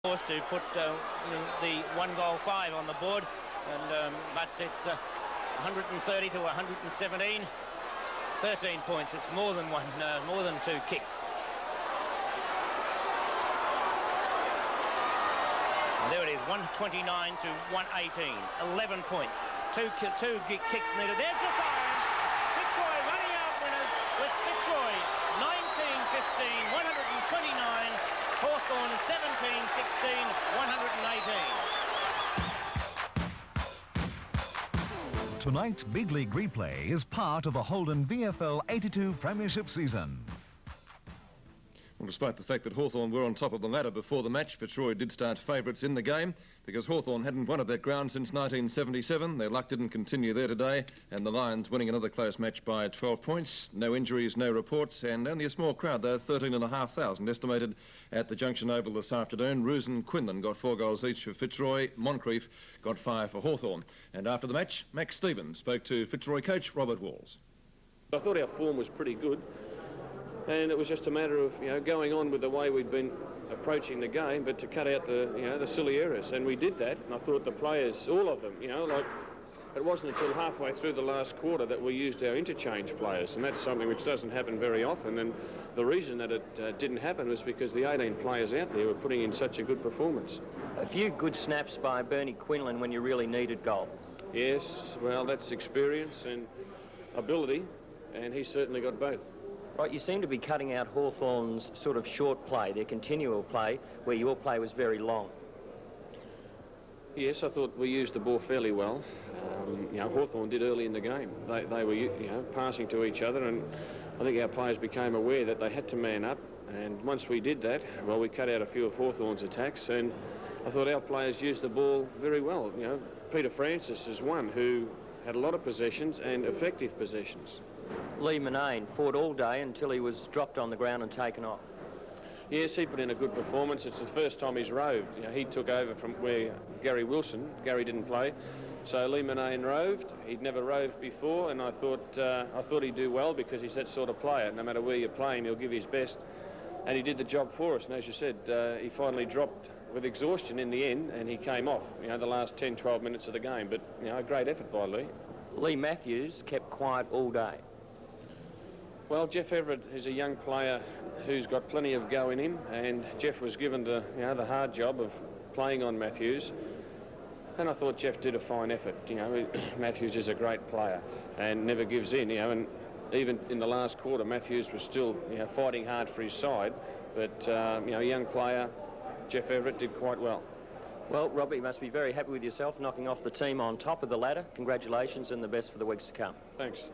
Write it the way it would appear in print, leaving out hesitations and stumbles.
Forced to put the 1-goal-5 on the board, and but it's 130 to 117, 13 points. It's more than more than 2 kicks. And there it is, 129 to 118, 11 points. Two kicks needed. There's the siren. Fitzroy running out winners with Fitzroy 19-15, 129. Hawthorn 17-16, 118. Tonight's big league replay is part of the Holden VFL 82 Premiership season. Well, despite the fact that Hawthorn were on top of the ladder before the match, Fitzroy did start favourites in the game because Hawthorn hadn't won at that ground since 1977. Their luck didn't continue there today, and the Lions winning another close match by 12 points. No injuries, no reports, and only a small crowd, though, 13,500 estimated at the Junction Oval this afternoon. Roos and Quinlan got 4 goals each for Fitzroy. Moncrief got 5 for Hawthorn. And after the match, Max Stevens spoke to Fitzroy coach Robert Walls. I thought our form was pretty good. And it was just a matter of, going on with the way we'd been approaching the game, but to cut out the silly errors. And we did that. And I thought the players, all of them, it wasn't until halfway through the last quarter that we used our interchange players. And that's something which doesn't happen very often. And the reason that it didn't happen was because the 18 players out there were putting in such a good performance. A few good snaps by Bernie Quinlan when you really needed goals. Yes, well, that's experience and ability, and he certainly got both. Right, you seem to be cutting out Hawthorn's sort of short play, their continual play, where your play was very long. Yes, I thought we used the ball fairly well. Hawthorn did early in the game. They were, passing to each other, and I think our players became aware that they had to man up. And once we did that, well, we cut out a few of Hawthorn's attacks, and I thought our players used the ball very well. Peter Francis is one who had a lot of possessions and effective possessions. Lee Manane fought all day until he was dropped on the ground and taken off. Yes, he put in a good performance. It's the first time he's roved. He took over from where Gary didn't play. So Lee Manane roved. He'd never roved before, and I thought he'd do well because he's that sort of player. No matter where you play him, he'll give his best. And he did the job for us. And as you said, he finally dropped with exhaustion in the end, and he came off, the last 10, 12 minutes of the game. But, a great effort by Lee. Lee Matthews kept quiet all day. Well, Jeff Everett is a young player who's got plenty of go in him, and Jeff was given the hard job of playing on Matthews, and I thought Jeff did a fine effort. Matthews is a great player and never gives in. And even in the last quarter, Matthews was still fighting hard for his side, but a young player, Jeff Everett, did quite well. Well, Robbie, you must be very happy with yourself knocking off the team on top of the ladder. Congratulations and the best for the weeks to come. Thanks.